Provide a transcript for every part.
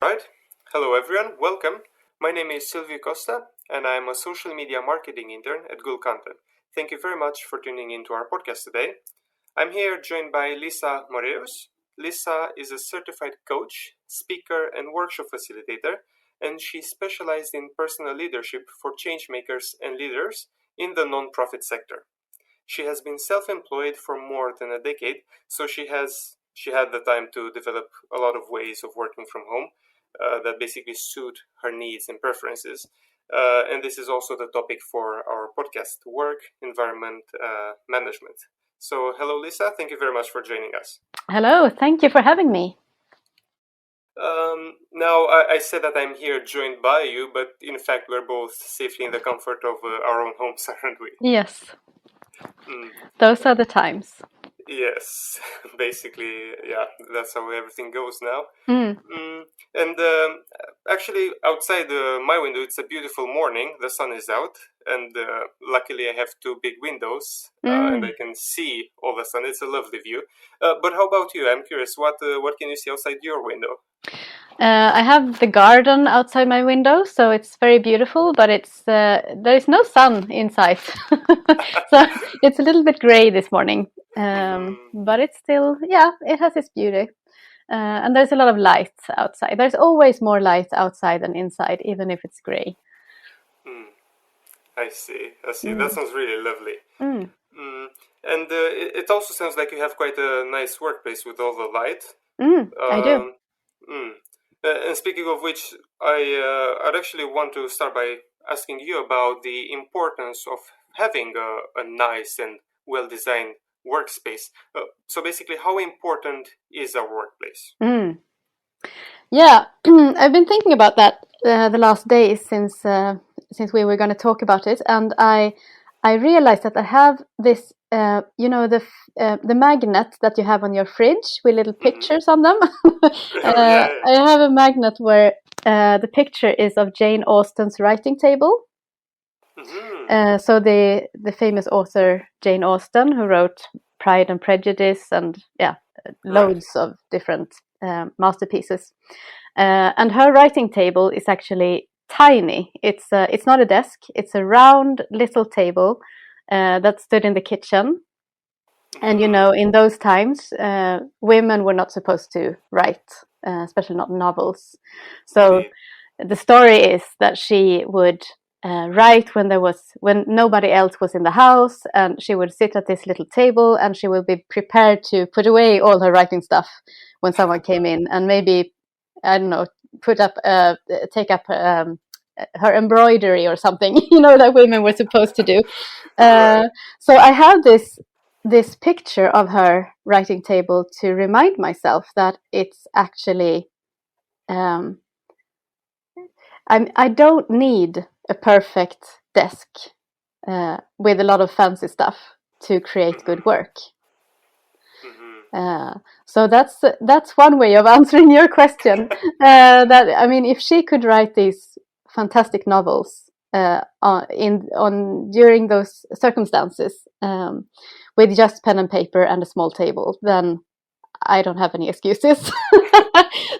Right. Hello everyone, welcome. My name is Silvio Costa and I'm a social media marketing intern at Google Content. Thank you very much for tuning into our podcast today. I'm here joined by Lisa Moraeus. Lisa is a certified coach, speaker and workshop facilitator, and she specialized in personal leadership for change makers and leaders in the non-profit sector. She has been self-employed for more than a decade, so she had the time to develop a lot of ways of working from home that basically suit her needs and preferences. And this is also the topic for our podcast, work environment management. So hello, Lisa. Thank you very much for joining us. Hello. Thank you for having me. Now, I said that I'm here joined by you, but in fact, we're both safely in the comfort of our own homes, aren't we? Yes. Those are the times. Yes, basically, yeah, that's how everything goes now. And actually, outside my window, it's a beautiful morning. The sun is out, and luckily, I have two big windows, and I can see all the sun. It's a lovely view. But how about you? I'm curious, what can you see outside your window? I have the garden outside my window, so it's very beautiful, but there is no sun inside. So it's a little bit gray this morning, but it's still, it has its beauty. And there's a lot of light outside. There's always more light outside than inside, even if it's gray. I see. That sounds really lovely. And it also sounds like you have quite a nice workplace with all the light. I do. And speaking of which, I'd actually want to start by asking you about the importance of having a nice and well-designed workspace. So basically, how important is our workplace? Yeah, I've been thinking about that the last days since we were going to talk about it, and I realized that I have this, the magnet that you have on your fridge with little pictures on them. I have a magnet where the picture is of Jane Austen's writing table. So the famous author Jane Austen, who wrote Pride and Prejudice and loads of different masterpieces. And her writing table is actually tiny. It's not a desk. It's a round little table that stood in the kitchen. And in those times, women were not supposed to write, especially not novels. So the story is that she would write when nobody else was in the house, and she would sit at this little table, and she would be prepared to put away all her writing stuff when someone came in, and maybe, I don't know, take up her embroidery or something, that women were supposed to do. So I have this picture of her writing table to remind myself that it's actually, I don't need a perfect desk with a lot of fancy stuff to create good work. So that's one way of answering your question. If she could write these fantastic novels during those circumstances with just pen and paper and a small table, then I don't have any excuses.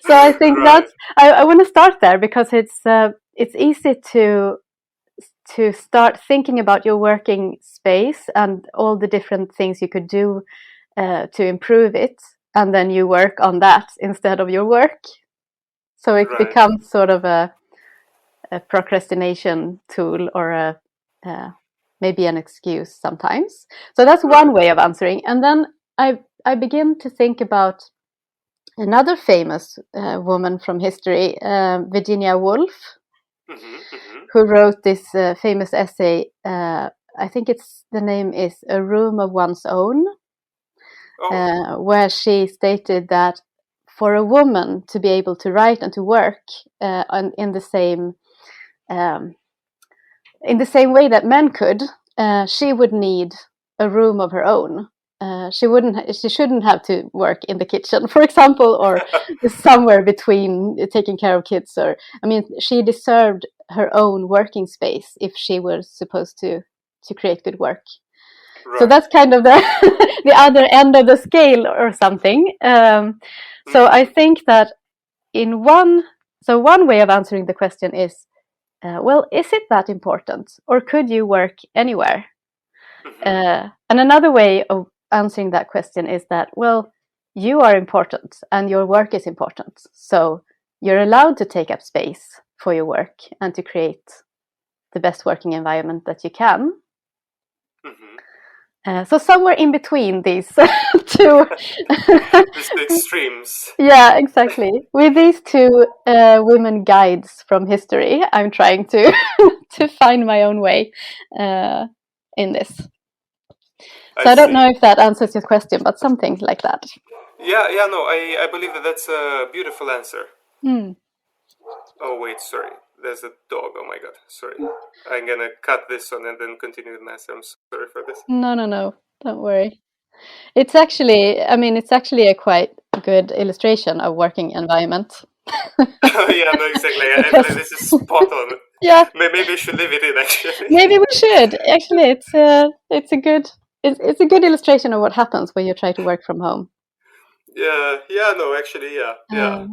So I think I want to start there, because it's easy to start thinking about your working space and all the different things you could do to improve it, and then you work on that instead of your work. So it becomes sort of a procrastination tool, or maybe an excuse sometimes. So that's one way of answering. And then I begin to think about another famous woman from history, Virginia Woolf, who wrote this famous essay. I think the name is A Room of One's Own, where she stated that for a woman to be able to write and to work in the same way that men could, she would need a room of her own. She shouldn't have to work in the kitchen, for example, or somewhere between taking care of kids. She deserved her own working space if she was supposed to create good work. Right. So that's kind of the other end of the scale or something. So I think that in one So one way of answering the question is, well, is it that important, or could you work anywhere? And another way of answering that question is that, well, you are important and your work is important. So you're allowed to take up space for your work and to create the best working environment that you can. So somewhere in between these two. These two extremes. Yeah, exactly. With these two women guides from history, I'm trying to to find my own way in this. So I don't know if that answers your question, but something like that. Yeah, no, I believe that's a beautiful answer. Oh, wait, sorry. There's a dog. Oh my god, sorry. I'm gonna cut this one and then continue the answer. I'm sorry for this. No, don't worry. It's actually a quite good illustration of working environment. Yeah, no, exactly. I believe this is spot on. Yeah. Maybe we should leave it in, actually. Maybe we should. Actually, it's a good illustration of what happens when you try to work from home. Yeah, no, actually, yeah.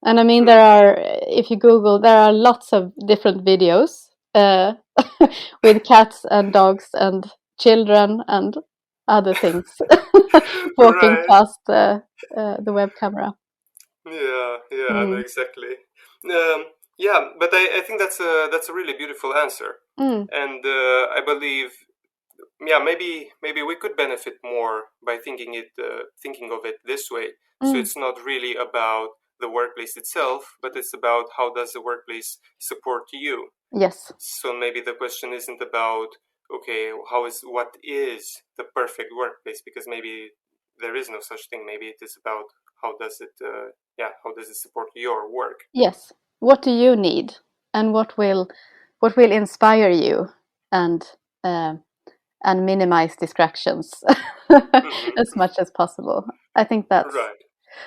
And I mean, if you Google, there are lots of different videos with cats and dogs and children and other things walking past the web camera. Yeah, no, exactly. Yeah, but I think that's a really beautiful answer, and I believe, yeah, maybe we could benefit more by thinking of it this way. So it's not really about the workplace itself, but it's about how does the workplace support you. Yes. So maybe the question isn't about, okay, what is the perfect workplace, because maybe there is no such thing. Maybe it is about how does it support your work. Yes. What do you need, and what will inspire you and minimize distractions as much as possible. I think that's right.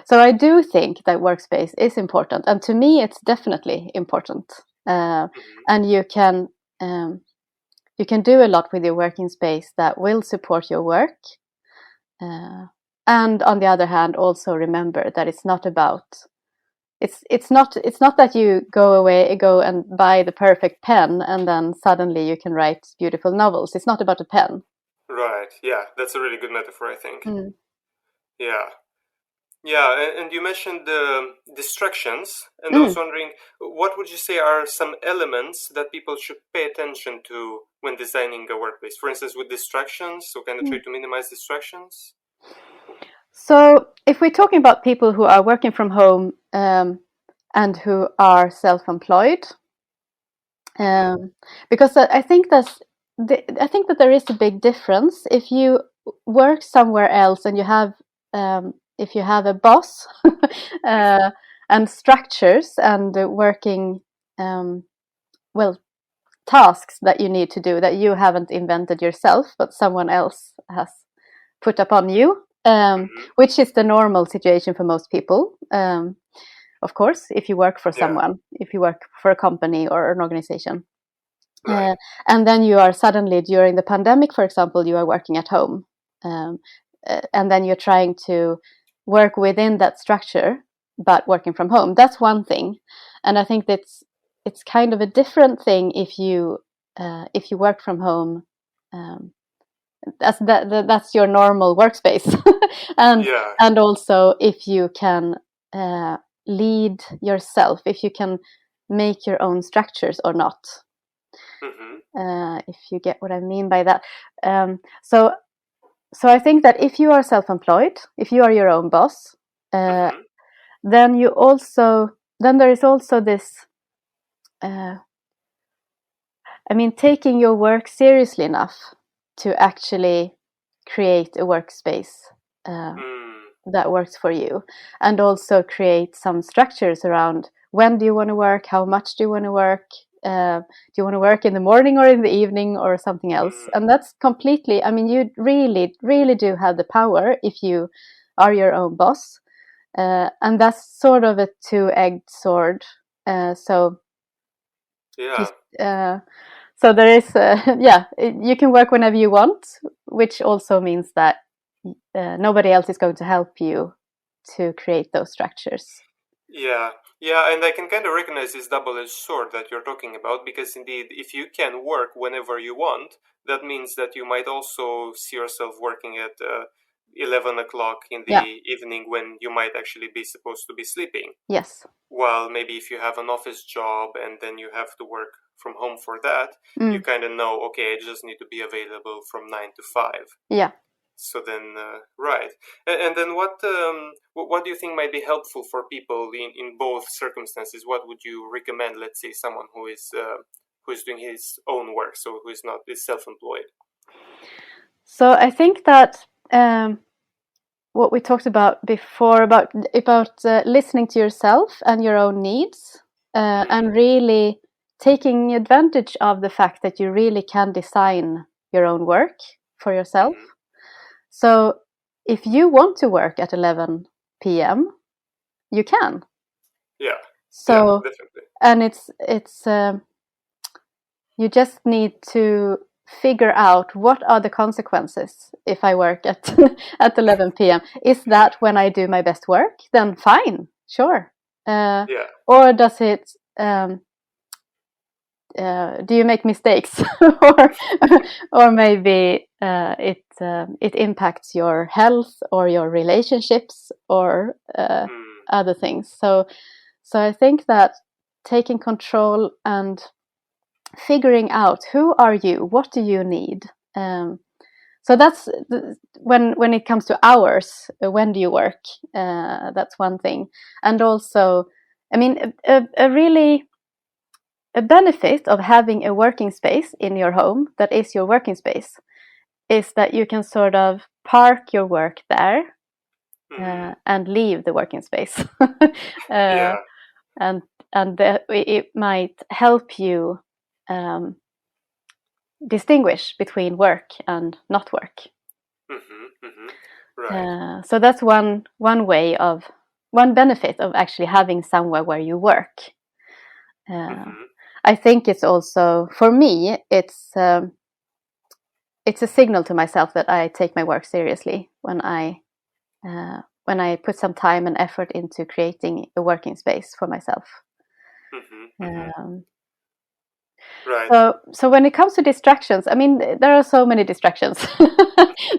So I do think that workspace is important, and to me it's definitely important. And you can do a lot with your working space that will support your work. And on the other hand, also remember that it's not about it's not that you go and buy the perfect pen and then suddenly you can write beautiful novels. It's not about a pen. Right. Yeah, that's a really good metaphor, I think. Yeah, and you mentioned distractions, and I was wondering, what would you say are some elements that people should pay attention to when designing a workplace? For instance, with distractions, so kind of try to minimize distractions. So if we're talking about people who are working from home and who are self-employed, because I think that there is a big difference if you work somewhere else and you have if you have a boss and structures and working tasks that you need to do that you haven't invented yourself but someone else has put upon you, which is the normal situation for most people. Of course, if you work for someone, if you work for a company or an organization. Right. And then you are suddenly, during the pandemic, for example, you are working at home. And then you're trying to work within that structure, but working from home. That's one thing. And I think it's kind of a different thing if you work from home. That's your normal workspace. And also if you can lead yourself, if you can make your own structures or not. If you get what I mean by that. So I think that if you are self-employed, if you are your own boss, then there is also this taking your work seriously enough to actually create a workspace that works for you, and also create some structures around when do you want to work, how much do you want to work, do you want to work in the morning or in the evening or something else. And that's completely, you really, really do have the power if you are your own boss. And that's sort of a two-edged sword. So there is, you can work whenever you want, which also means that nobody else is going to help you to create those structures. Yeah, Yeah, and I can kind of recognize this double-edged sword that you're talking about, because indeed, if you can work whenever you want, that means that you might also see yourself working at 11 o'clock in Yeah. the evening when you might actually be supposed to be sleeping. Yes. While maybe if you have an office job and then you have to work from home for that, you kind of know, okay, I just need to be available from 9 to 5. Yeah. So then, right. And then what do you think might be helpful for people in both circumstances? What would you recommend, let's say, someone who is doing his own work, so who is self-employed? So I think that what we talked about before about listening to yourself and your own needs, and really taking advantage of the fact that you really can design your own work for yourself. So if you want to work at 11 p.m., you can. Yeah. So yeah, definitely. And it's you just need to figure out what are the consequences if I work at at 11 p.m. Is that when I do my best work? Then fine, sure. Yeah. Or does it? Do you make mistakes, or maybe it impacts your health or your relationships or other things? So I think that taking control and figuring out who are you, what do you need. So that's when it comes to hours. When do you work? That's one thing, and also, I mean, a benefit of having a working space in your home that is your working space is that you can sort of park your work there and leave the working space. Yeah. And it might help you distinguish between work and not work. Right. So that's one benefit of actually having somewhere where you work. I think it's also, for me, it's a signal to myself that I take my work seriously when I put some time and effort into creating a working space for myself. Right. So when it comes to distractions, I mean, there are so many distractions.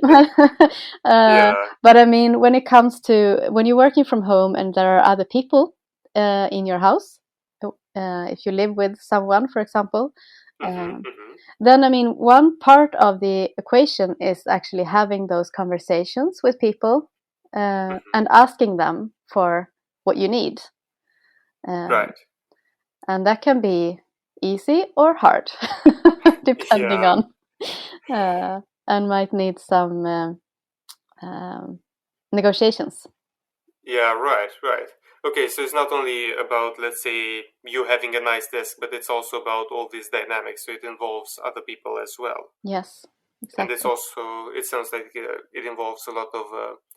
Yeah. But I mean, when it comes to when you're working from home and there are other people in your house, if you live with someone, for example, then I mean, one part of the equation is actually having those conversations with people and asking them for what you need. Right. And that can be easy or hard, depending on, and might need some negotiations. Yeah, right. Okay, so it's not only about, let's say, you having a nice desk, but it's also about all these dynamics, so it involves other people as well. Yes, exactly. And it's also, it sounds like it involves a lot of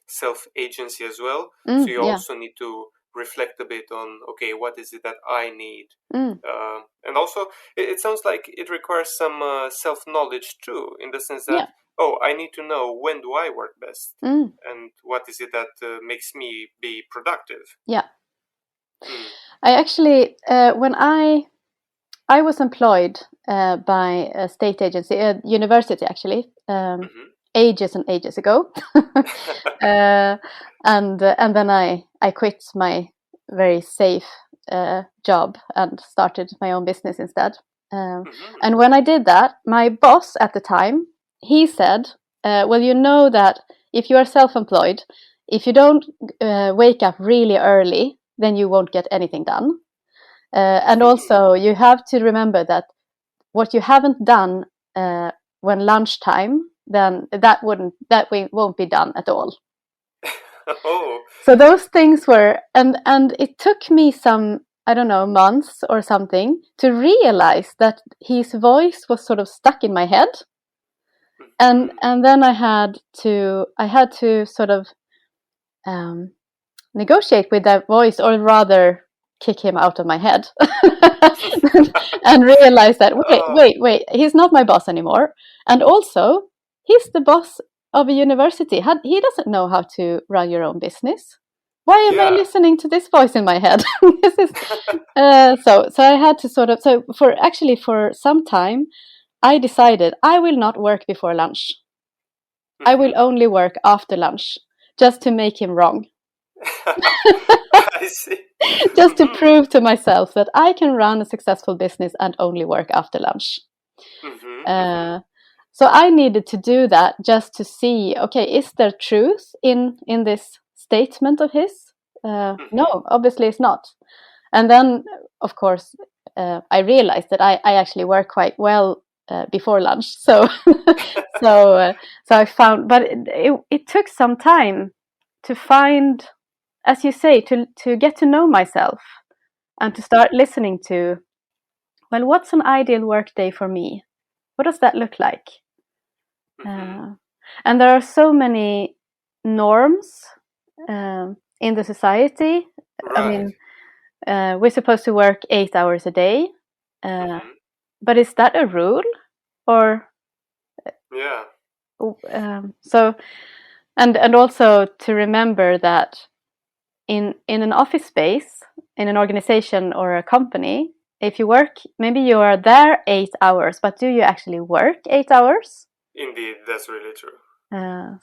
self-agency as well. So you also need to reflect a bit on, okay, what is it that I need? And also, it sounds like it requires some self-knowledge too, in the sense that, oh, I need to know when do I work best, and what is it that makes me be productive. Yeah. I actually, when I was employed by a state agency, a university actually, ages and ages ago, and then I quit my very safe job and started my own business instead. And when I did that, my boss at the time, he said, well, you know that if you are self-employed, if you don't wake up really early, then you won't get anything done. And also you have to remember that what you haven't done when lunchtime, then that won't be done at all. Oh. So those things were, and it took me some, I don't know, months or something to realize that his voice was sort of stuck in my head. And then I had to sort of negotiate with that voice, or rather kick him out of my head and realize that wait, he's not my boss anymore. And also, he's the boss of a university. He doesn't know how to run your own business. why am I listening to this voice in my head? This is so I had to sort of, so for some time I decided I will not work before lunch. I will only work after lunch, just to make him wrong. I see. Just to prove to myself that I can run a successful business and only work after lunch. So I needed to do that just to see, okay, is there truth in this statement of his? No, obviously it's not. And then, of course, I realized that I actually work quite well before lunch. So so I found, but it took some time to find, as you say, to get to know myself and to start listening to, well, what's an ideal work day for me? What does that look like? And there are so many norms in the society. Right. I mean, we're supposed to work 8 hours a day. But is that a rule? Or so, and also to remember that in an office space, in an organization or a company, if you work, maybe you are there 8 hours, but do you actually work 8 hours? Indeed, that's really true.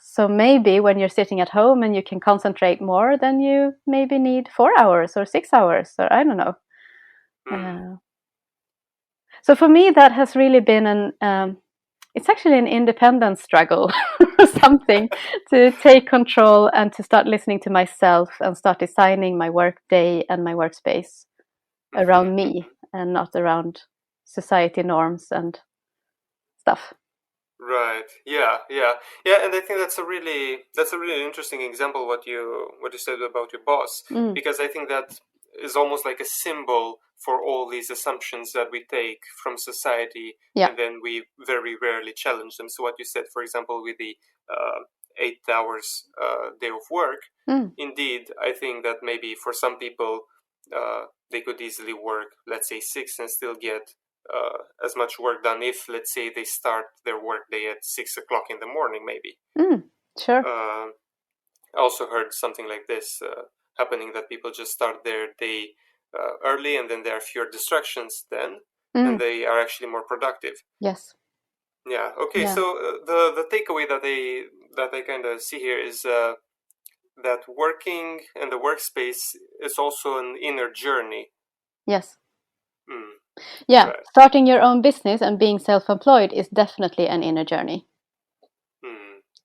So maybe when you're sitting at home and you can concentrate more, then you maybe need 4 hours or 6 hours, or I don't know. So for me, that has really been it's actually an independent struggle or something, to take control and to start listening to myself and start designing my work day and my workspace around me and not around society norms and stuff. Right. Yeah. And I think that's a really interesting example what you said about your boss, because I think that is almost like a symbol for all these assumptions that we take from society, and then we very rarely challenge them. So what you said, for example, with the 8 hours day of work, indeed, I think that maybe for some people they could easily work, let's say 6, and still get as much work done if, let's say, they start their work day at 6 o'clock in the morning, maybe. Sure. I also heard something like this happening, that people just start their day early, and then there are fewer distractions then, and they are actually more productive. Yes. Yeah. Okay. Yeah. So the takeaway that I kind of see here is that working in the workspace is also an inner journey. Yes. Yeah, right. Starting your own business and being self-employed is definitely an inner journey.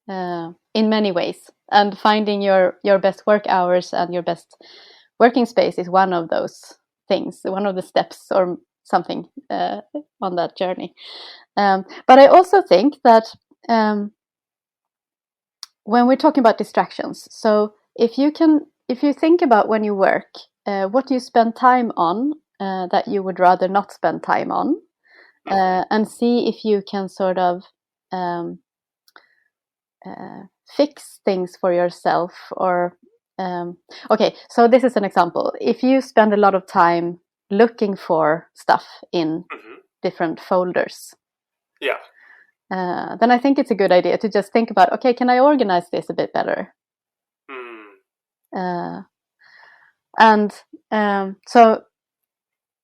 In many ways, and finding your best work hours and your best working space is one of those things, one of the steps or something on that journey. But I also think that when we're talking about distractions, so if you think about when you work, what you spend time on that you would rather not spend time on, and see if you can sort of fix things for yourself, or okay, so this is an example. If you spend a lot of time looking for stuff in different folders, then I think it's a good idea to just think about, okay, can I organize this a bit better? So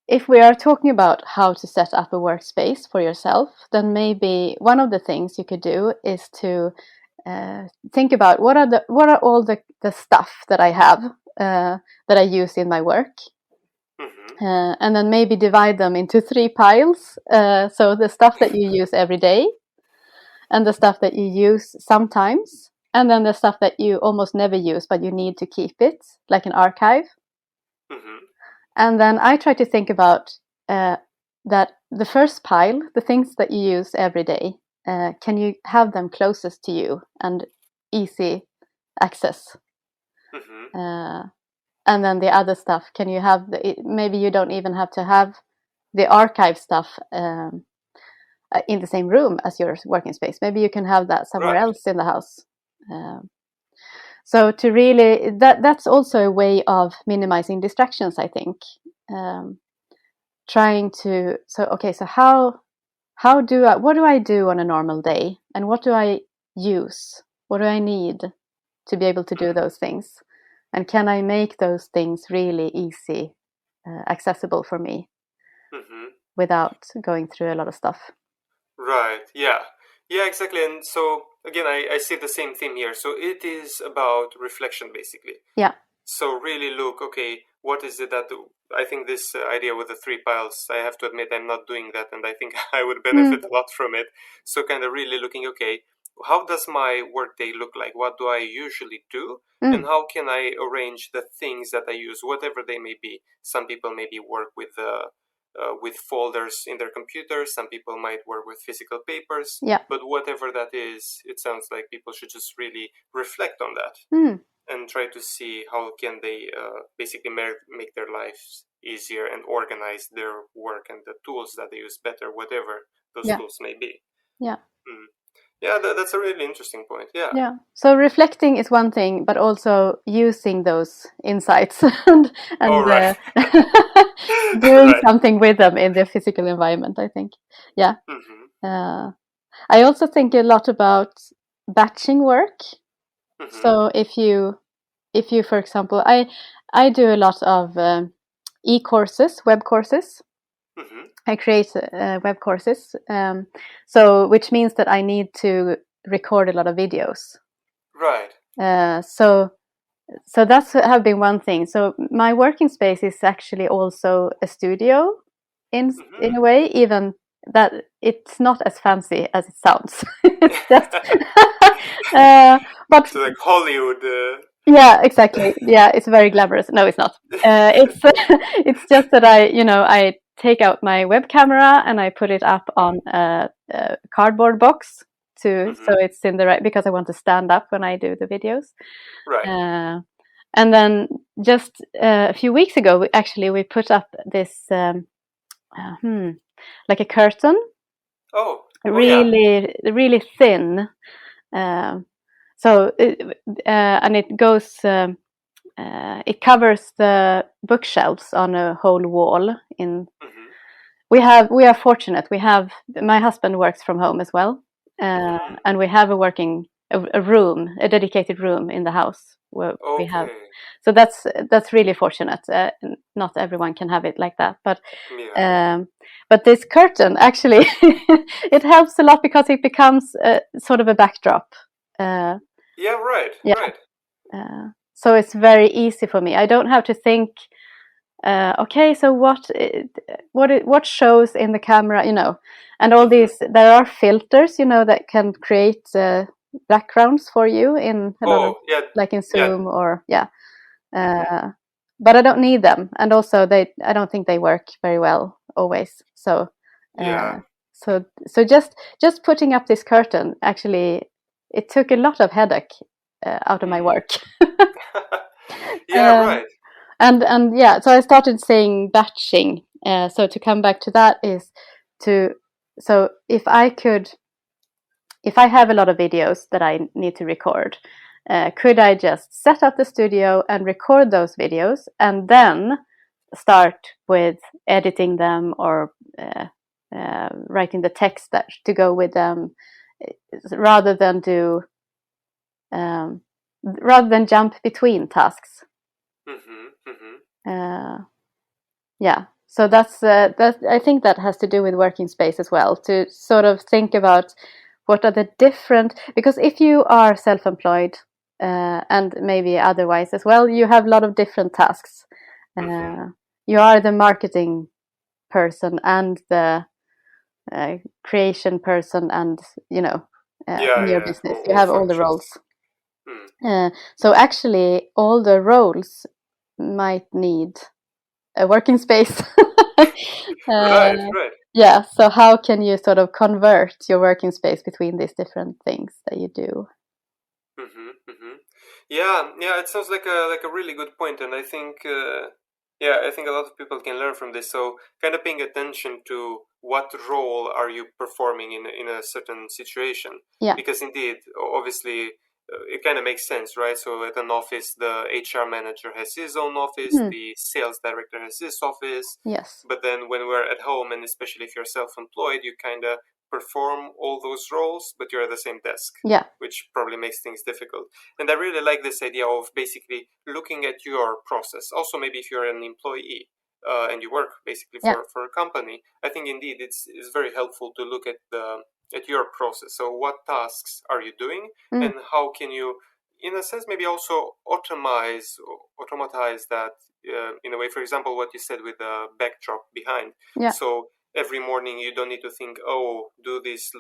if we are talking about how to set up a workspace for yourself, then maybe one of the things you could do is to think about what are all the stuff that I have that I use in my work, and then maybe divide them into 3 piles. So the stuff that you use every day, and the stuff that you use sometimes, and then the stuff that you almost never use but you need to keep it, like an archive. And then I try to think about that the first pile, the things that you use every day, can you have them closest to you and easy access? And then the other stuff, can you have maybe you don't even have to have the archive stuff in the same room as your working space. Maybe you can have that somewhere else in the house. So to really, that's also a way of minimizing distractions, I think. Trying to, so what do I do on a normal day, and what do I use? What do I need to be able to do those things? and can I make those things really easy, accessible for me without going through a lot of stuff. Right. Yeah, exactly. And so again, I see the same theme here. So it is about reflection, basically. Yeah. So really look, okay, what is it that I think this idea with the 3 piles, I have to admit I'm not doing that, and I think I would benefit a lot from it. So kind of really looking, okay, how does my workday look like? What do I usually do? And how can I arrange the things that I use, whatever they may be? Some people maybe work with folders in their computers. Some people might work with physical papers. Yeah. But whatever that is, it sounds like people should just really reflect on that and try to see how can they basically make their lives easier and organize their work and the tools that they use better, whatever those tools may be. Yeah. Yeah, that's a really interesting point. Yeah. Yeah. So reflecting is one thing, but also using those insights and right. doing something with them in the physical environment, I think. Yeah. I also think a lot about batching work. So if you, for example, I do a lot of e-courses, web courses. I create web courses, so which means that I need to record a lot of videos. Right. So that's have been one thing. So my working space is actually also a studio in a way, even that it's not as fancy as it sounds. It's just, but so like Hollywood. Yeah, exactly. Yeah, it's very glamorous. No, it's not. It's just that I take out my web camera and I put it up on a cardboard box so it's in the right, because I want to stand up when I do the videos. Right. And then just a few weeks ago, we put up this like a curtain. Really, really thin. And it goes. It covers the bookshelves on a whole wall. We are fortunate. My husband works from home as well, and we have a room, a dedicated room in the house where we have. So that's really fortunate. Not everyone can have it like that, but this curtain actually it helps a lot because it becomes sort of a backdrop. Right. So it's very easy for me. I don't have to think. Okay, so what shows in the camera, and all these. There are filters, that can create backgrounds for you in a lot of, like in Zoom or but I don't need them, and also I don't think they work very well always. So so just putting up this curtain, actually, it took a lot of headache out of my work. Right. And so I started saying batching. So to come back to that is so if I have a lot of videos that I need to record, could I just set up the studio and record those videos and then start with editing them or writing the text to go with them, rather than jump between tasks. So that's I think that has to do with working space as well, to sort of think about what are the different, because if you are self-employed and maybe otherwise as well, you have a lot of different tasks. You are the marketing person and the creation person, and in your business you have all the roles. So actually all the roles might need a working space. Right. Yeah, so how can you sort of convert your working space between these different things that you do? Yeah, it sounds like a really good point, and I think I think a lot of people can learn from this. So kind of paying attention to what role are you performing in a certain situation, because indeed, obviously, it kind of makes sense, right? So at an office, the HR manager has his own office, the sales director has his office. Yes. But then when we're at home, and especially if you're self-employed, you kind of perform all those roles, but you're at the same desk. Yeah. Which probably makes things difficult. And I really like this idea of basically looking at your process. Also, maybe if you're an employee and you work basically for a company, I think indeed it's very helpful to look at your process. So what tasks are you doing, and how can you, in a sense, maybe also automatize that in a way. For example, what you said with the backdrop behind. Yeah. So every morning you don't need to think, oh, do these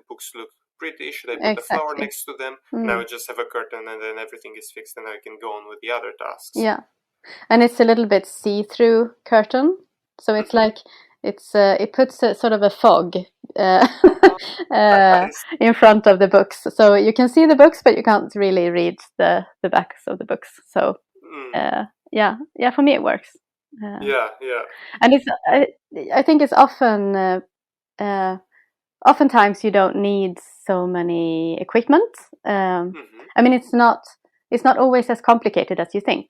books look pretty? Should I put a flower next to them? Now I just have a curtain, and then everything is fixed, and I can go on with the other tasks. Yeah, and it's a little bit see-through curtain, so it's like it puts a sort of a fog in front of the books, so you can see the books, but you can't really read the backs of the books. So yeah, for me it works. And it's I think it's often oftentimes you don't need so many equipment. I mean, it's not always as complicated as you think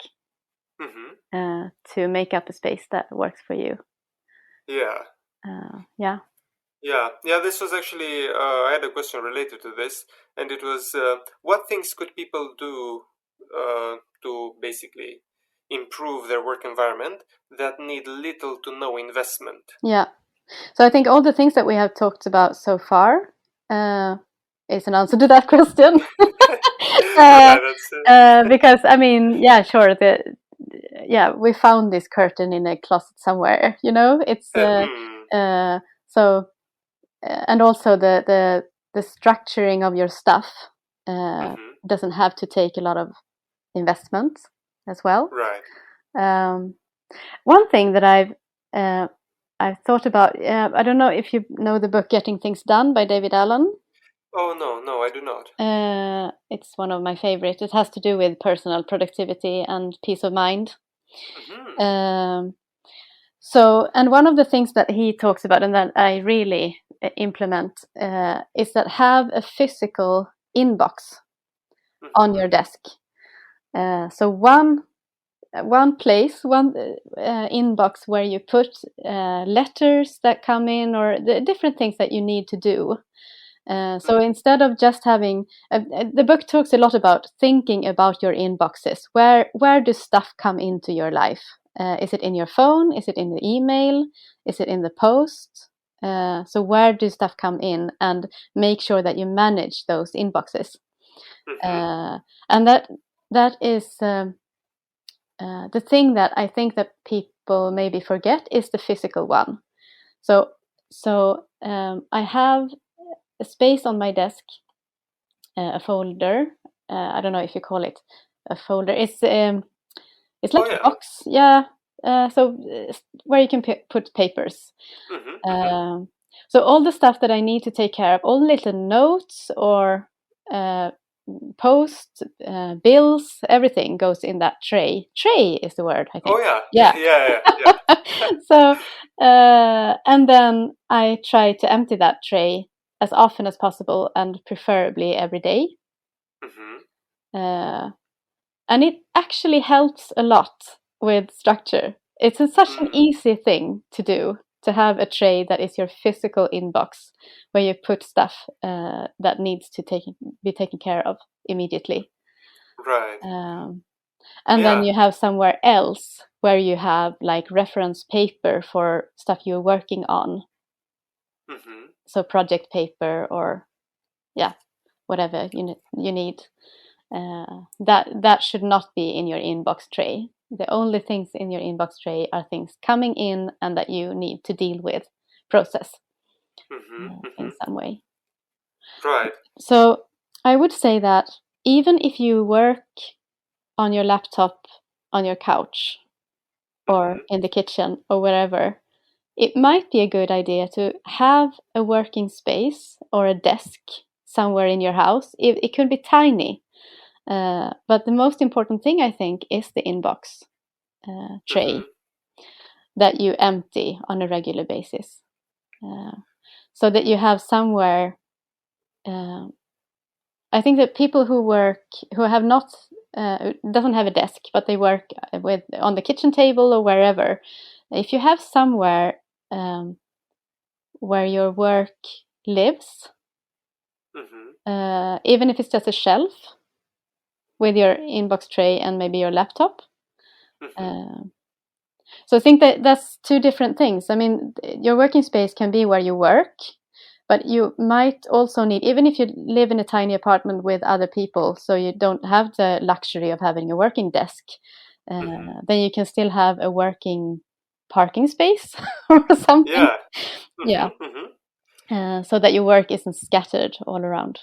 to make up a space that works for you. This was actually I had a question related to this, and it was what things could people do to basically improve their work environment that need little to no investment? So I think all the things that we have talked about so far is an answer to that question. Because I mean, sure, we found this curtain in a closet somewhere, it's so and also the structuring of your stuff doesn't have to take a lot of investment as well. One thing that I've thought about, I don't know if you know the book Getting Things Done by David Allen. Oh, no, I do not. It's one of my favorites. It has to do with personal productivity and peace of mind. So, and one of the things that he talks about and that I really implement is that have a physical inbox on your desk. So one place, one inbox where you put letters that come in or the different things that you need to do. So instead of just having, the book talks a lot about thinking about your inboxes. Where does stuff come into your life? Is it in your phone? Is it in the email? Is it in the post? So where does stuff come in, and make sure that you manage those inboxes. And that is the thing that I think that people maybe forget is the physical one. So I have a space on my desk, a folder. I don't know if you call it a folder. It's like a box, so where you can put papers. So all the stuff that I need to take care of, all little notes or post, bills, everything goes in that tray. Tray is the word, I think. Yeah. So and then I try to empty that tray as often as possible, and preferably every day. And it actually helps a lot with structure. It's such an easy thing to do, to have a tray that is your physical inbox where you put stuff that needs to be taken care of immediately. And then you have somewhere else where you have like reference paper for stuff you're working on. So project paper or whatever you need. That should not be in your inbox tray. The only things in your inbox tray are things coming in and that you need to deal with, process in some way. So I would say that even if you work on your laptop, on your couch, or in the kitchen or wherever, it might be a good idea to have a working space or a desk somewhere in your house. It could be tiny. But the most important thing, I think, is the inbox tray that you empty on a regular basis, so that you have somewhere I think that people who have not doesn't have a desk, but they work with on the kitchen table or wherever. If you have somewhere where your work lives, even if it's just a shelf with your inbox tray and maybe your laptop. So I think that that's two different things. I mean, your working space can be where you work, but you might also need, even if you live in a tiny apartment with other people, so you don't have the luxury of having a working desk, then you can still have a working parking space or something. Yeah. So that your work isn't scattered all around.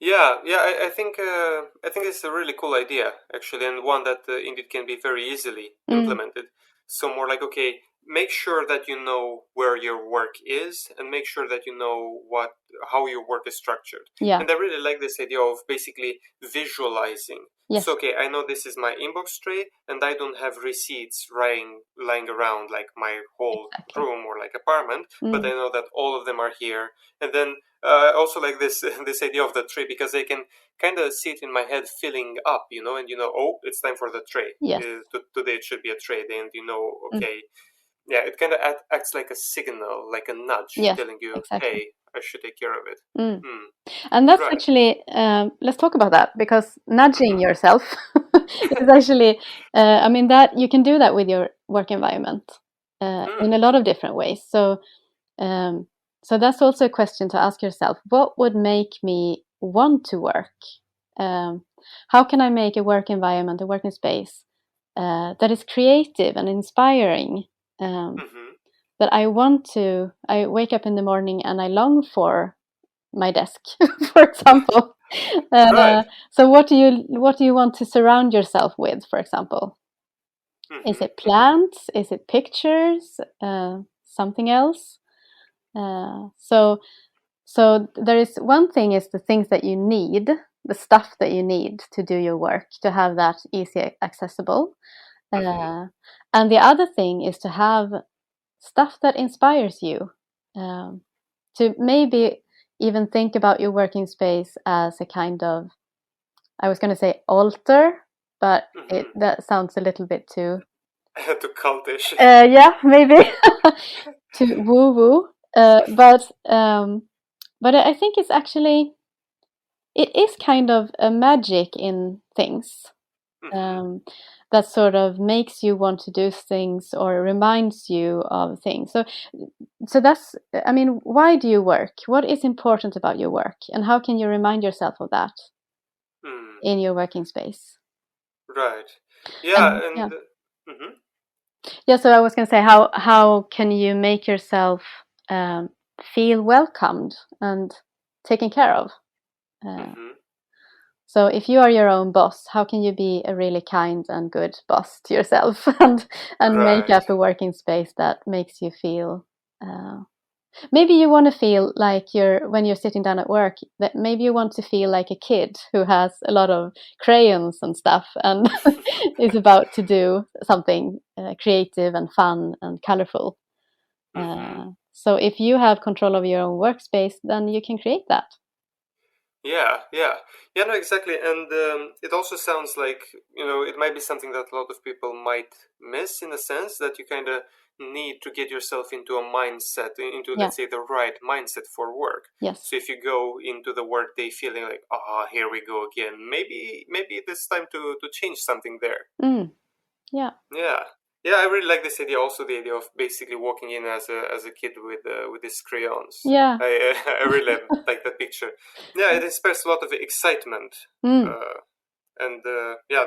Yeah, I think it's a really cool idea actually, and one that indeed can be very easily implemented. So more like, okay, make sure that you know where your work is, and make sure that you know how your work is structured. Yeah. And I really like this idea of basically visualizing. Yes. So okay, I know this is my inbox tray, and I don't have receipts lying around like my whole room or like apartment, but I know that all of them are here. And then also like this this idea of the tray, because I can kind of see it in my head filling up, and oh, it's time for the tray. Yes. Today it should be a tray, and okay, yeah, it kind of acts like a signal, like a nudge, telling you, hey, I should take care of it. And that's actually, let's talk about that, because nudging yourself is actually, I mean, that you can do that with your work environment in a lot of different ways. So that's also a question to ask yourself. What would make me want to work? How can I make a work environment, a working space that is creative and inspiring? That I wake up in the morning and I long for my desk, for example. So what do you want to surround yourself with, for example? Is it plants? Is it pictures? Something else? So there is one thing is the things that you need, the stuff that you need to do your work, to have that easy accessible. And the other thing is to have stuff that inspires you, to maybe even think about your working space as a kind of, I was going to say altar, but that sounds a little bit too cultish. Yeah, maybe too woo-woo. But I think it's actually, it is kind of a magic in things that sort of makes you want to do things or reminds you of things. So that's, I mean, why do you work? What is important about your work? And how can you remind yourself of that in your working space? Right. Yeah. Yeah, so I was going to say, how can you make yourself feel welcomed and taken care of? So if you are your own boss, how can you be a really kind and good boss to yourself and make up a working space that makes you feel, maybe you want to feel like when you're sitting down at work, that maybe you want to feel like a kid who has a lot of crayons and stuff and is about to do something creative and fun and colorful. So if you have control of your own workspace, then you can create that. Yeah, no, exactly. And it also sounds like, it might be something that a lot of people might miss, in a sense that you kind of need to get yourself into a mindset, let's say, the right mindset for work. Yes. So if you go into the workday feeling like, here we go again, maybe it's time to change something there. Yeah, I really like this idea. Also, the idea of basically walking in as a kid with these crayons. Yeah, I really like that picture. Yeah, it inspires a lot of excitement, and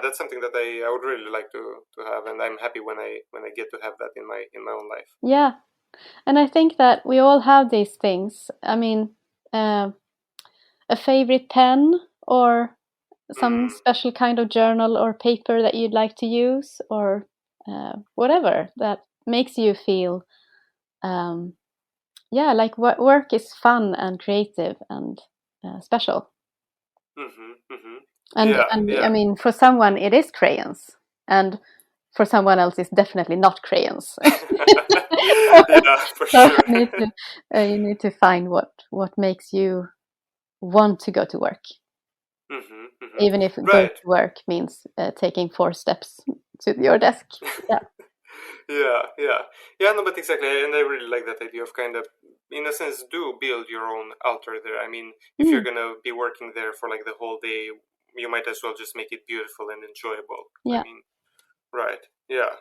that's something that I would really like to have, and I'm happy when I get to have that in my own life. Yeah, and I think that we all have these things. I mean, a favorite pen or some special kind of journal or paper that you'd like to use, or whatever that makes you feel like work is fun and creative and special. And I mean, for someone it is crayons, and for someone else it's definitely not crayons. Yeah, for sure. You need to find what makes you want to go to work. even if going to work means taking 4 steps to your desk. Yeah. Yeah, no, but exactly, and I really like that idea of kind of, in a sense, do build your own altar there. I mean, if you're gonna be working there for like the whole day, you might as well just make it beautiful and enjoyable. Yeah. I mean, right, yeah.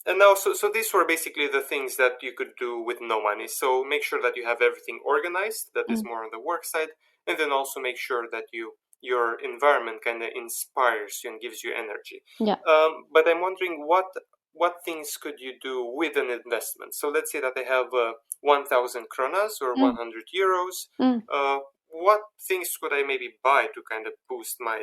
And now, so these were basically the things that you could do with no money. So make sure that you have everything organized. That is more on the work side, and then also make sure that your environment kind of inspires you and gives you energy. Yeah. But I'm wondering what things could you do with an investment? So let's say that I have 1,000 kronas or 100 euros. What things could I maybe buy to kind of boost my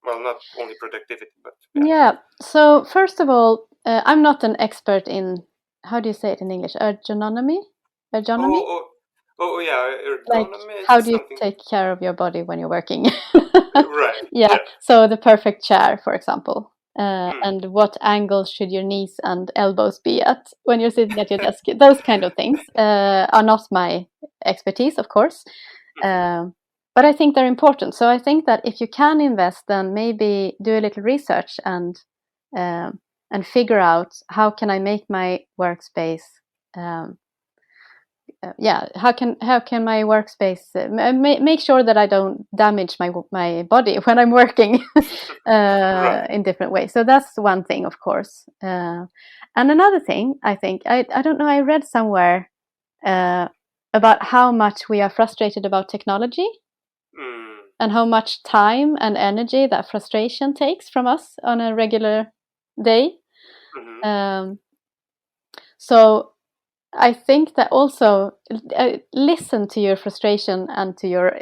well, not only productivity, but yeah. So first of all, I'm not an expert in, how do you say it in English? Ergonomy. Oh yeah, Like, ergonomy. how do you take care of your body when you're working? Right. Yeah. So the perfect chair, for example. And what angle should your knees and elbows be at when you're sitting at your desk? Those kind of things are not my expertise, of course. But I think they're important. So I think that if you can invest, then maybe do a little research and figure out how can I make my workspace. How can my workspace make sure that I don't damage my body when I'm working Right. in different ways. So that's one thing, of course. And another thing, I think, I don't know, I read somewhere about how much we are frustrated about technology and how much time and energy that frustration takes from us on a regular day. So I think that also listen to your frustration and to your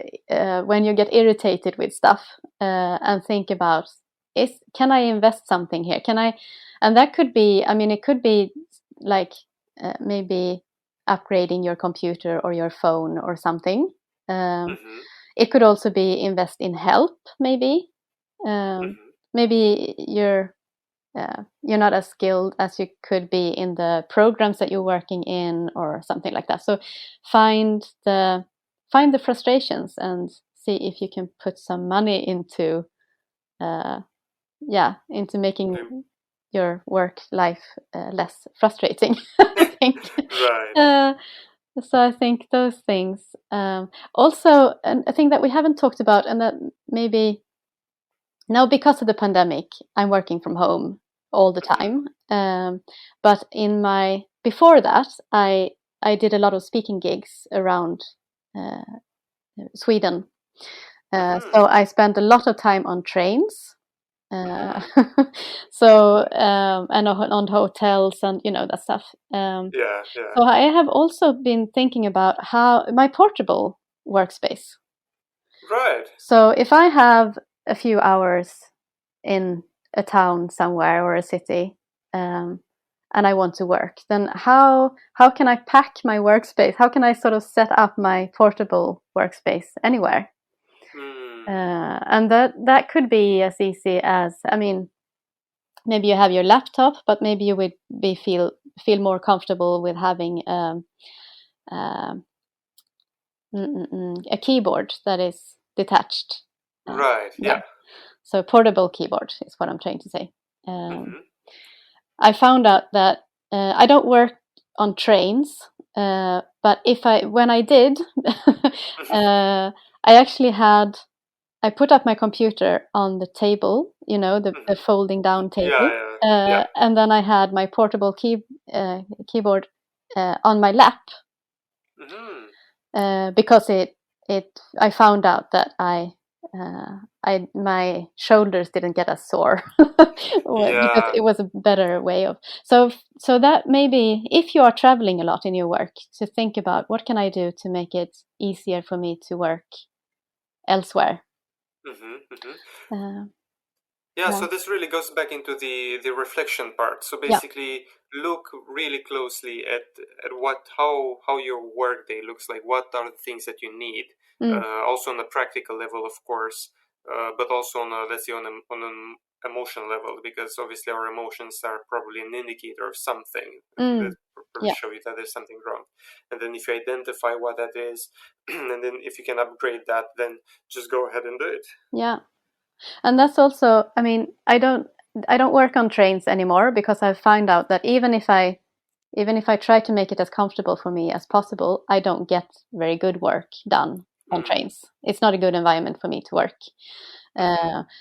when you get irritated with stuff and think about, can I invest something here? Can I? And that could be, I mean, it could be like maybe upgrading your computer or your phone or something. It could also be invest in help, maybe. Maybe you're not as skilled as you could be in the programs that you're working in or something like that. So find the frustrations and see if you can put some money into into making your work life less frustrating. I think. Right. So I think those things. Also, a thing that we haven't talked about, and that maybe now because of the pandemic, I'm working from home all the time. But before that, I did a lot of speaking gigs around Sweden. So I spent a lot of time on trains. So and on hotels and that stuff. So I have also been thinking about how my portable workspace. Right. So if I have a few hours in a town somewhere or a city, and I want to work, then how can I pack my workspace? How can I sort of set up my portable workspace anywhere? And that could be as easy as, I mean, maybe you have your laptop, but maybe you would feel more comfortable with having a keyboard that is detached. Right. Yeah. So portable keyboard is what I'm trying to say. I found out that I don't work on trains, but when I did, I actually I put up my computer on the table, the folding down table, and then I had my portable keyboard on my lap, because I found out that my shoulders didn't get as sore because it was a better way of. So that maybe if you are traveling a lot in your work, to think about what can I do to make it easier for me to work elsewhere. So this really goes back into the reflection part. So basically, look really closely at how your work day looks like. What are the things that you need? Also on a practical level, of course, but also on let's say on an emotional level, because obviously our emotions are probably an indicator of something. or Yeah. show you that there's something wrong. And then if you identify what that is, and then if you can upgrade that, then just go ahead and do it. Yeah. And that's also, I mean, I don't work on trains anymore, because I've found out that even if I try to make it as comfortable for me as possible, I don't get very good work done on trains. It's not a good environment for me to work.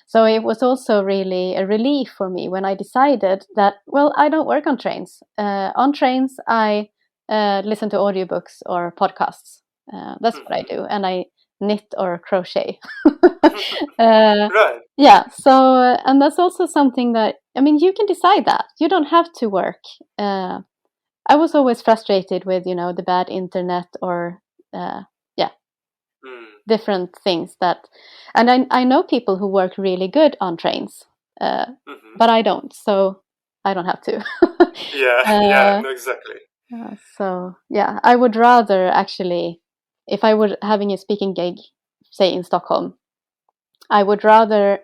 So it was also really a relief for me when I decided that, well, I don't work on trains. On trains, I listen to audiobooks or podcasts. That's what I do. And I knit or crochet. Right. Yeah. So, and that's also something that, I mean, you can decide that. You don't have to work. I was always frustrated with, the bad internet or, different things that, and I know people who work really good on trains, but I don't, so I don't have to. Yeah, no, exactly. So yeah, I would rather actually, if I were having a speaking gig, say in Stockholm, I would rather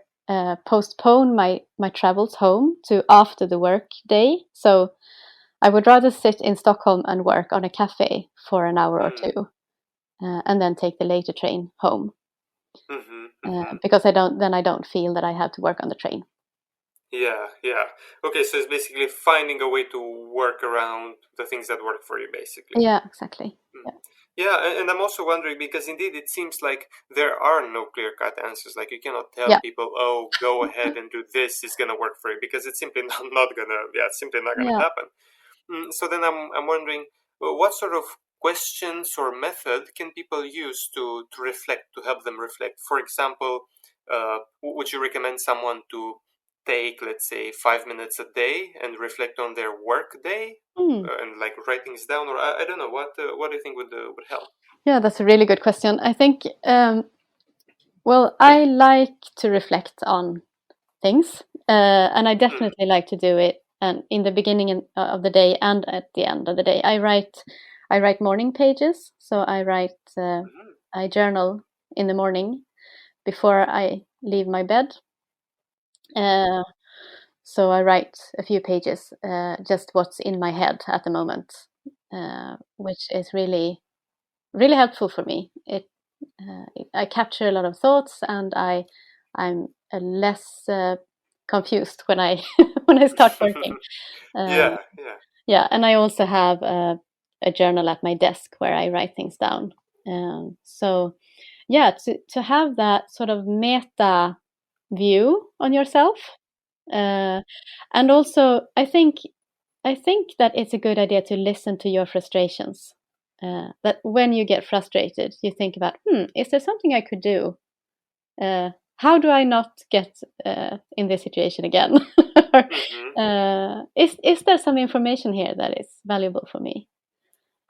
postpone my travels home to after the work day. So I would rather sit in Stockholm and work on a cafe for an hour or two, and then take the later train home. Because I don't feel that I have to work on the train. Yeah. Okay, so it's basically finding a way to work around the things that work for you, basically. Yeah, exactly. Yeah, and I'm also wondering, because indeed it seems like there are no clear-cut answers. Like, you cannot tell people, oh, go ahead and do this, it's gonna work for you, because it's simply it's simply not gonna happen. So then I'm wondering, what sort of questions or method can people use to reflect, to help them reflect? For example, would you recommend someone to take, let's say, 5 minutes a day and reflect on their work day, and like write things down, or I don't know, what do you think would help? Yeah, that's a really good question. I think, well, I like to reflect on things, and I definitely like to do it, and in the beginning of the day and at the end of the day. I write morning pages, so I journal in the morning before I leave my bed. So I write a few pages, just what's in my head at the moment, which is really, really helpful for me. I capture a lot of thoughts, and I'm less confused when I when I start working. Yeah. Yeah, and I also have a journal at my desk where I write things down. So yeah, to have that sort of meta view on yourself. And also, I think that it's a good idea to listen to your frustrations. That when you get frustrated, you think about, is there something I could do? How do I not get in this situation again? Is there some information here that is valuable for me?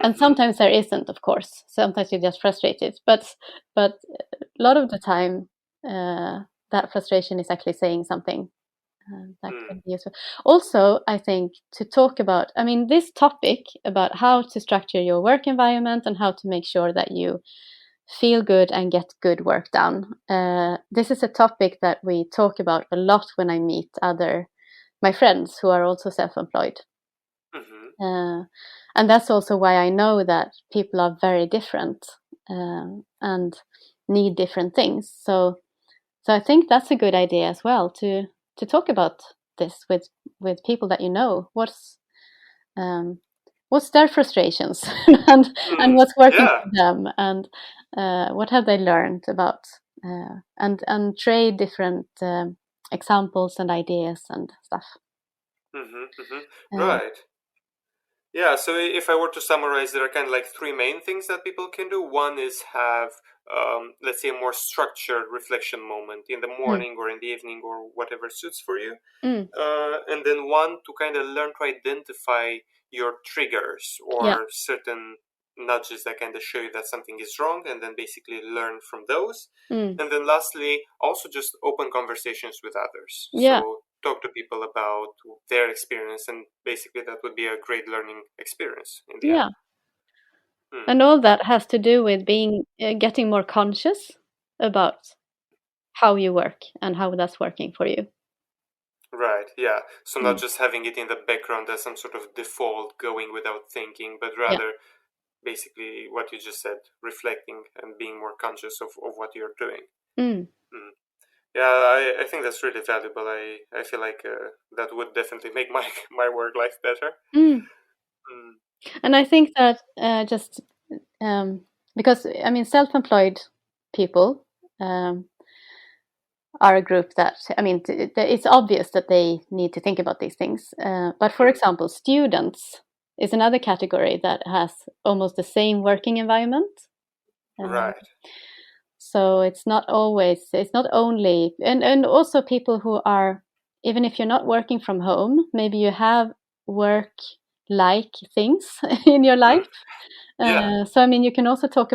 And sometimes there isn't, of course. Sometimes you're just frustrated, but a lot of the time, that frustration is actually saying something that could be useful. Also, I think to talk about, I mean, this topic about how to structure your work environment and how to make sure that you feel good and get good work done. This is a topic that we talk about a lot when I meet my friends who are also self-employed. And that's also why I know that people are very different, and need different things. So I think that's a good idea as well, to talk about this with people that you know. What's their frustrations, and what's working for them, and what have they learned about, and trade different examples and ideas and stuff. Right. Yeah, so if I were to summarize, there are kind of like three main things that people can do. One is have, let's say, a more structured reflection moment in the morning or in the evening or whatever suits for you. And then one, to kind of learn to identify your triggers or certain nudges that kind of show you that something is wrong, and then basically learn from those. And then lastly, also just open conversations with others. So talk to people about their experience, and basically that would be a great learning experience in the end. And all that has to do with getting more conscious about how you work and how that's working for you. Right, yeah. So not just having it in the background as some sort of default going without thinking, but Yeah. rather basically what you just said, reflecting and being more conscious of what you're doing. Mm. Mm. Yeah, I think that's really valuable. I feel like that would definitely make my my work life better. Mm. Mm. And I think that just because I mean, self-employed people are a group that I mean, it's obvious that they need to think about these things. But for Mm. example, students is another category that has almost the same working environment. Uh, Right. so it's not only and also people who are, even if you're not working from home, maybe you have work like things in your life. Mm. Yeah. So I mean, you can also talk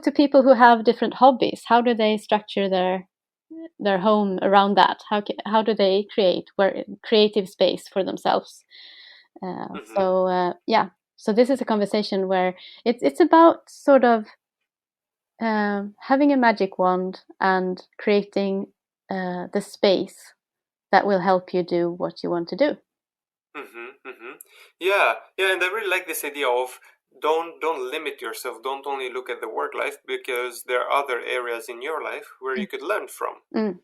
to people who have different hobbies. How do they structure their home around that? How do they create creative space for themselves? Mm-hmm. Yeah. So this is a conversation where it's about sort of having a magic wand and creating the space that will help you do what you want to do. Mm-hmm. Mm-hmm. Yeah, yeah, and I really like this idea of don't limit yourself. Don't only look at the work life because there are other areas in your life where you could learn from. Mm.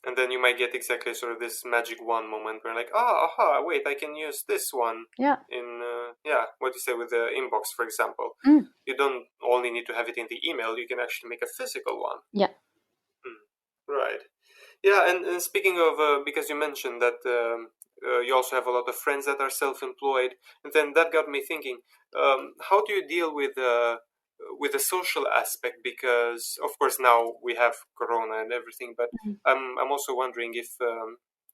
And then you might get exactly sort of this magic wand moment where like, ah, aha, wait, I can use this one Yeah. in, yeah, what you say with the inbox, for example. Mm. You don't only need to have it in the email, you can actually make a physical one. Yeah. Mm. Right. Yeah, and speaking of, because you mentioned that you also have a lot of friends that are self-employed, and then that got me thinking, how do you deal with the social aspect? Because of course now we have Corona and everything, but Mm. I'm also wondering if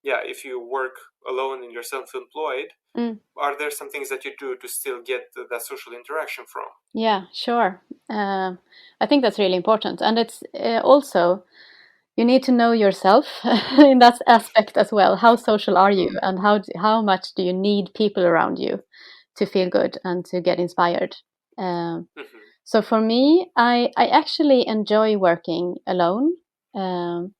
yeah, if you work alone and you're self-employed, Mm. are there some things that you do to still get that social interaction from? Yeah, sure. I think that's really important, and it's also you need to know yourself in that aspect as well. How social are you, Mm. and how much do you need people around you to feel good and to get inspired? Mm-hmm. So for me, I actually enjoy working alone, um,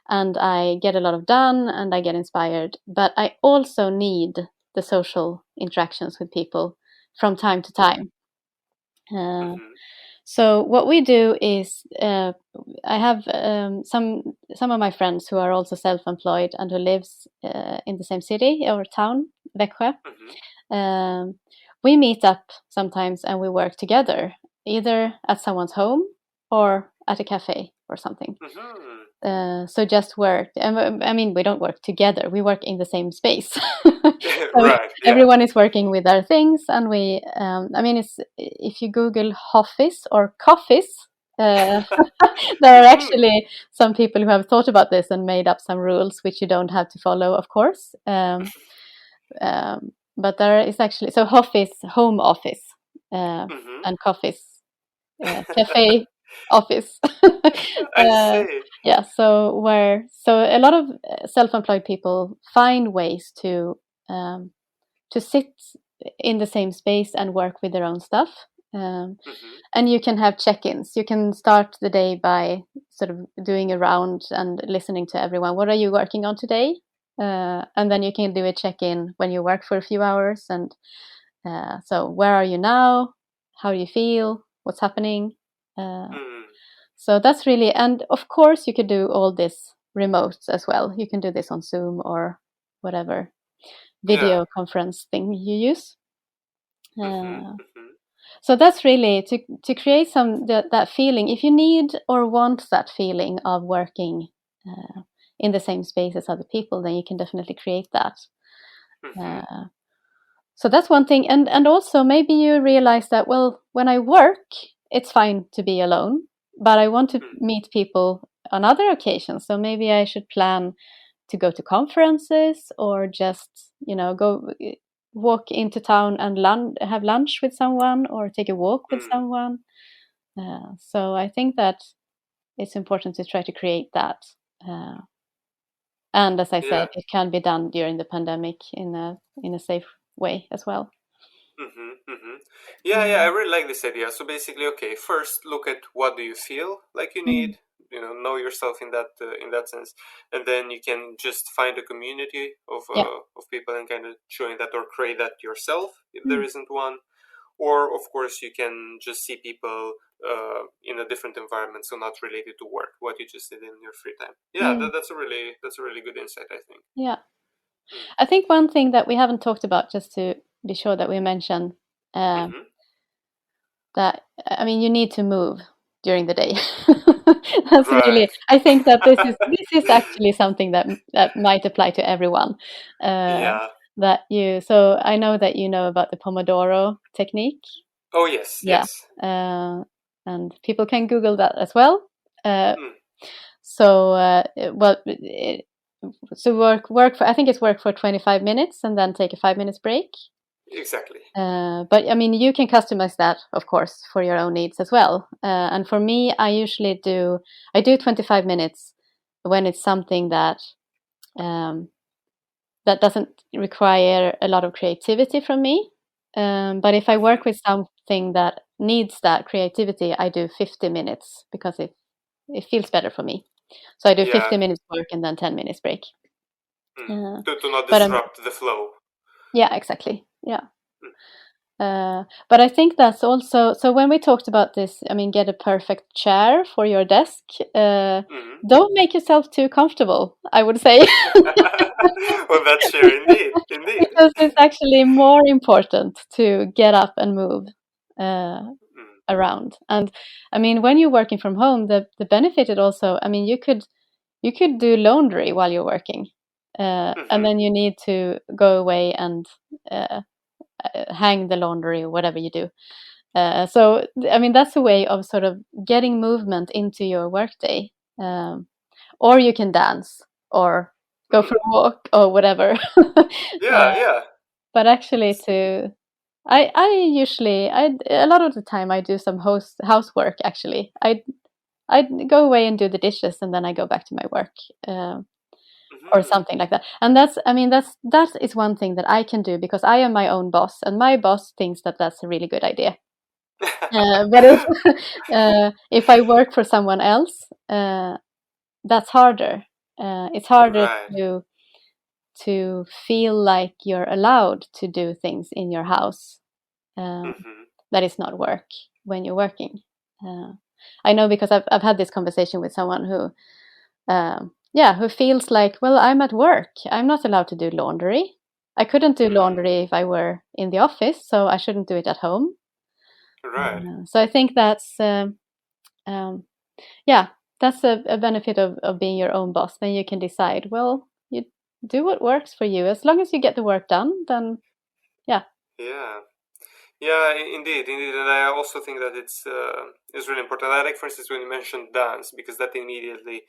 and I get a lot of done, and I get inspired. But I also need the social interactions with people from time to time. Uh, Mm-hmm. so what we do is I have some of my friends who are also self-employed and who lives in the same city or town, Växjö. Mm-hmm. We meet up sometimes and we work together, either at someone's home or at a cafe or something. Mm-hmm. So just work. I mean, we don't work together. We work in the same space. So Right. Yeah. everyone is working with their things, and we. I mean, it's if you Google office or coffees, there are Mm-hmm. actually some people who have thought about this and made up some rules, which you don't have to follow, of course. But there is actually so office, home office, Mm-hmm. and coffees, cafe office. I uh, see. yeah, so a lot of self-employed people find ways to sit in the same space and work with their own stuff. Mm-hmm. And you can have check-ins. You can start the day by sort of doing a round and listening to everyone. What are you working on today? And then you can do a check-in when you work for a few hours. And so, where are you now? How do you feel? What's happening? Uh, Mm. so that's really, and of course, you could do all this remote as well. You can do this on Zoom or whatever Yeah. video conference thing you use. Mm-hmm. Uh, Mm-hmm. so that's really to create that feeling. If you need or want that feeling of working in the same space as other people, then you can definitely create that. Mm-hmm. Uh, so that's one thing, and also maybe you realize that, well, when I work, it's fine to be alone, but I want to Mm. meet people on other occasions. So maybe I should plan to go to conferences or just go walk into town and have lunch with someone or take a walk with Mm. someone. So I think that it's important to try to create that. Uh, and as I Yeah. said, it can be done during the pandemic in a safe way as well. Mm-hmm. Mm-hmm. Yeah, yeah, I Mm. really like this idea. So basically, okay, first look at what do you feel like you Mm. need, know yourself in that sense, and then you can just find a community of people and kind of join that or create that yourself if there isn't one. Or of course you can just see people in a different environment, so not related to work, what you just did in your free time. That's a really good insight, I think. I think one thing that we haven't talked about, just to be sure that we mention, that you need to move during the day. That's right. Really, I think that this is actually something that might apply to everyone. So I know that you know about the Pomodoro technique. Oh yes. And people can Google that as well. So work for, I think it's work for 25 minutes and then take a 5 minutes break. Exactly. But you can customize that, of course, for your own needs as well. And for me, I usually do 25 minutes when it's something that that doesn't require a lot of creativity from me. But if I work with something that needs that creativity, I do 50 minutes because it feels better for me. So I do 50 minutes work and then 10 minutes break. To not disrupt the flow. Yeah, exactly. Yeah. But I think that's also, so when we talked about this, get a perfect chair for your desk. Don't make yourself too comfortable, I would say. Well, that's fair, indeed. Because it's actually more important to get up and move around. And when you're working from home, the benefit it also, you could do laundry while you're working, and then you need to go away and hang the laundry or whatever you do. So that's a way of sort of getting movement into your workday. Or you can dance or go for a walk or whatever. But actually, I usually, a lot of the time I do some housework. Actually, I go away and do the dishes, and then I go back to my work. Or something like that. And that is one thing that I can do because I am my own boss, and my boss thinks that that's a really good idea. But if I work for someone else, that's harder. It's harder to feel like you're allowed to do things in your house that is not work when you're working. I know because I've had this conversation with someone who feels like, well, I'm at work. I'm not allowed to do laundry. I couldn't do laundry if I were in the office, so I shouldn't do it at home. Right. So I think that's that's a benefit of being your own boss. Then you can decide, well, you do what works for you. As long as you get the work done, then Yeah, indeed. And I also think that it's really important. I like, for instance, when you mentioned dance, because that immediately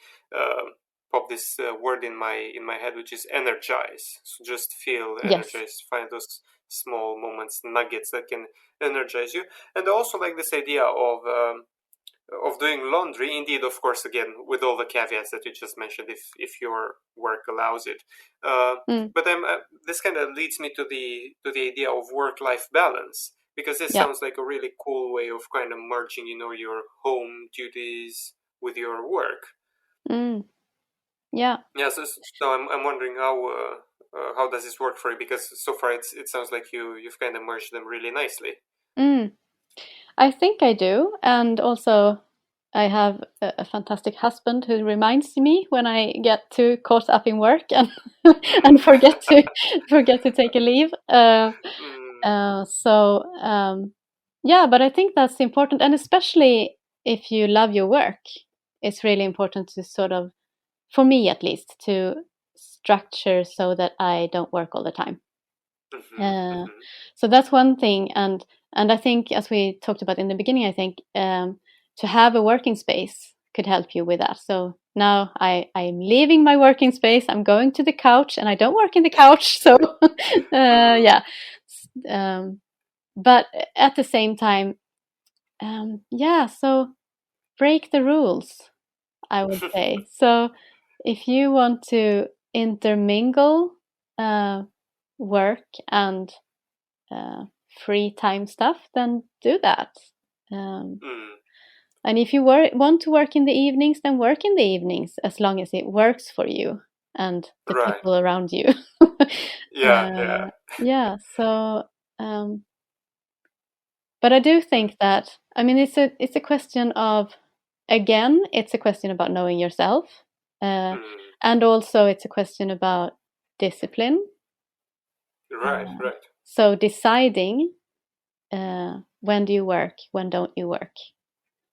popped this word in my head, which is energize. So just feel energized. Find those small moments, nuggets that can energize you. And I also like this idea of doing laundry. Indeed, of course, again, with all the caveats that you just mentioned, if your work allows it. But this kind of leads me to the idea of work-life balance, because this sounds like a really cool way of kind of merging, your home duties with your work. Yeah. So I'm wondering how does this work for you? Because so far it sounds like you've kind of merged them really nicely. I think I do, and also I have a fantastic husband who reminds me when I get too caught up in work and and forget to take a leave. But I think that's important, and especially if you love your work, it's really important to sort of, for me at least, to structure so that I don't work all the time. So that's one thing, and I think, as we talked about in the beginning, I think to have a working space could help you with that. So now I'm leaving my working space. I'm going to the couch, and I don't work in the couch. So but at the same time, so break the rules, I would say. So if you want to intermingle work and free time stuff, then do that. And if you want to work in the evenings, then work in the evenings as long as it works for you and the Right. people around you. Yeah. Yeah. So, but I do think that, I mean, it's a question of, again, it's a question about knowing yourself, and also it's a question about discipline. Right. So deciding when do you work, when don't you work,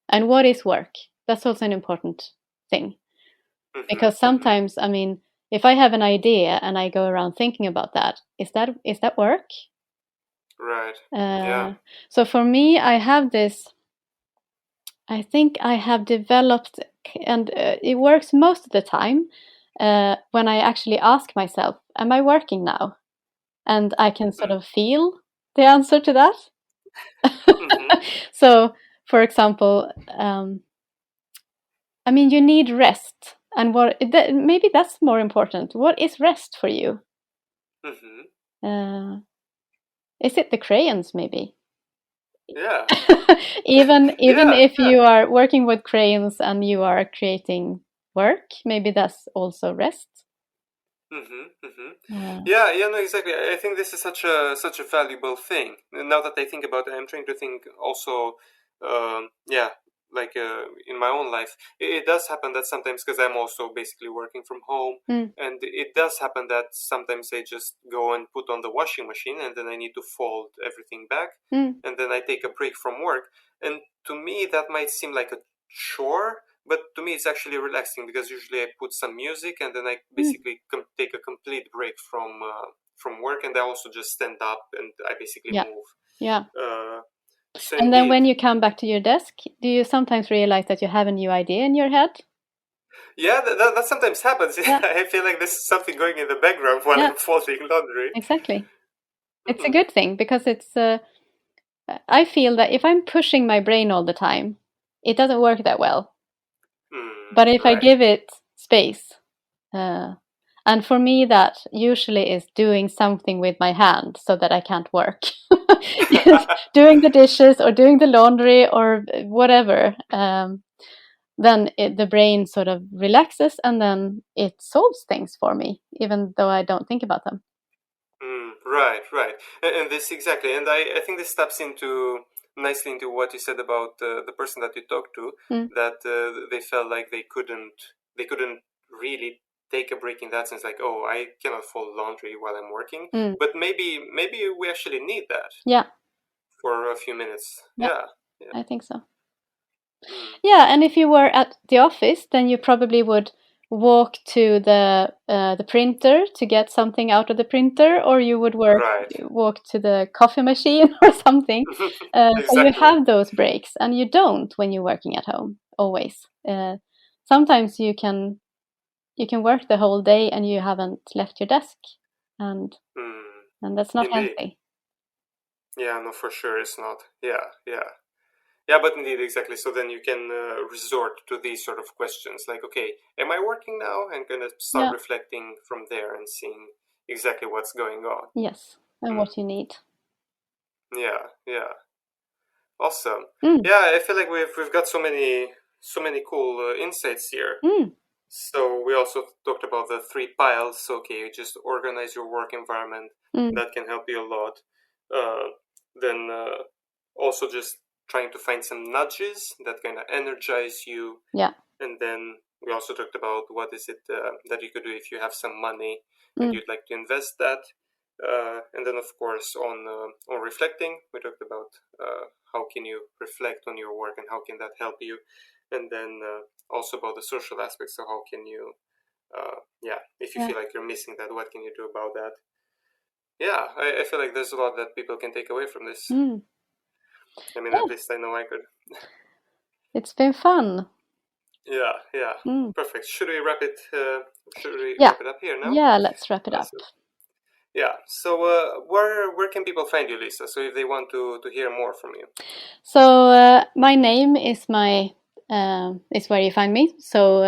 and what is work. That's also an important thing, because sometimes, I mean, if I have an idea and I go around thinking about that, is that work? Right. Yeah. So for me, I have this. I think I have developed, and it works most of the time, when I actually ask myself, "Am I working now?" And I can sort of feel the answer to that. So, for example, I mean, you need rest, and maybe that's more important. What is rest for you? Is it the crayons, maybe? Yeah. even Yeah, if you are working with crayons and you are creating work, maybe that's also rest. Yeah, no, exactly. I think this is such a valuable thing. Now that I think about it, I'm trying to think also, yeah, like in my own life, it does happen that sometimes, because I'm also basically working from home, and it does happen that sometimes I just go and put on the washing machine, and then I need to fold everything back, and then I take a break from work. And to me, that might seem like a chore, but to me it's actually relaxing, because usually I put some music and then I basically take a complete break from work, and I also just stand up and I basically move. Yeah. So And indeed, then when you come back to your desk, do you sometimes realize that you have a new idea in your head? yeah, that sometimes happens. Yeah. I feel like there's something going in the background while I'm folding laundry. Exactly. It's a good thing, because it's I feel that if I'm pushing my brain all the time, it doesn't work that well. But if I give it space, and for me, that usually is doing something with my hand so that I can't work. Doing the dishes or doing the laundry or whatever. Then the brain sort of relaxes, and then it solves things for me, even though I don't think about them. Right. And this exactly. And I think this taps into nicely into what you said about the person that you talked to, that they felt like they couldn't really take a break in that sense, like, oh, I cannot fold laundry while I'm working. But maybe we actually need that. Yeah. For a few minutes. Yeah. I think so. Yeah, and if you were at the office, then you probably would walk to the printer to get something out of the printer, or you would walk to the coffee machine or something. Exactly. So you have those breaks, and you don't when you're working at home always. Sometimes you can work the whole day and you haven't left your desk, and that's not healthy. Yeah, no, for sure it's not. Yeah, but indeed, exactly. So then you can resort to these sort of questions, like, okay, am I working now? And kind of start reflecting from there and seeing exactly what's going on. Yes, and what you need. Yeah. Awesome. Yeah, I feel like we've got so many cool insights here. So we also talked about the 3 piles. Okay, just organize your work environment. That can help you a lot. Then also just trying to find some nudges that kind of energize you. Yeah. And then we also talked about what is it that you could do if you have some money and you'd like to invest that. And then, of course, on reflecting, we talked about how can you reflect on your work and how can that help you. And then also about the social aspects. So how can you, if you feel like you're missing that, what can you do about that? Yeah, I feel like there's a lot that people can take away from this. I mean, at least I know I could. It's been fun. Yeah. Perfect. Should we wrap it? Wrap it up here now? Yeah, let's wrap it up. Yeah. So, where can people find you, Lisa? So, if they want to hear more from you. So, my name is is where you find me. So,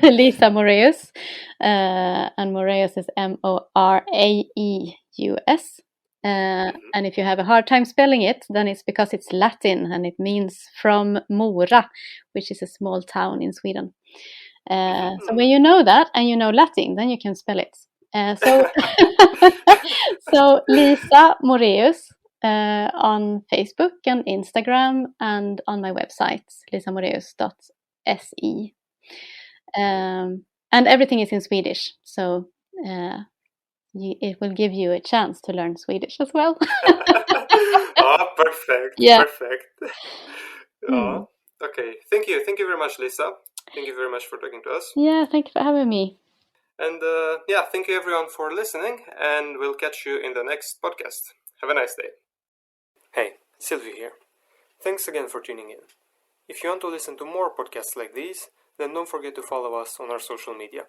Lisa Moraeus, and Moraeus is Moraeus. And if you have a hard time spelling it, then it's because it's Latin and it means from Mora, which is a small town in Sweden. So when you know that and you know Latin, then you can spell it. So Lisa Moraeus on Facebook and Instagram and on my website, lisamoraeus.se. And everything is in Swedish, so it will give you a chance to learn Swedish as well. Oh, perfect. Yeah. Perfect. Oh, okay. Thank you. Thank you very much, Lisa. Thank you very much for talking to us. Yeah, thank you for having me. And yeah, thank you everyone for listening, and we'll catch you in the next podcast. Have a nice day. Hey, Sylvie here. Thanks again for tuning in. If you want to listen to more podcasts like these, then don't forget to follow us on our social media.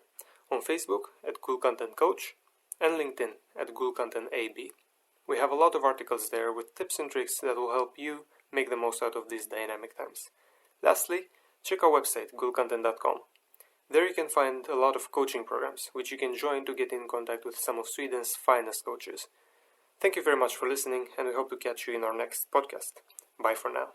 On Facebook at Cool Content Coach and LinkedIn at Cool Content AB. We have a lot of articles there with tips and tricks that will help you make the most out of these dynamic times. Lastly, check our website, coolcontent.com. There you can find a lot of coaching programs, which you can join to get in contact with some of Sweden's finest coaches. Thank you very much for listening, and we hope to catch you in our next podcast. Bye for now.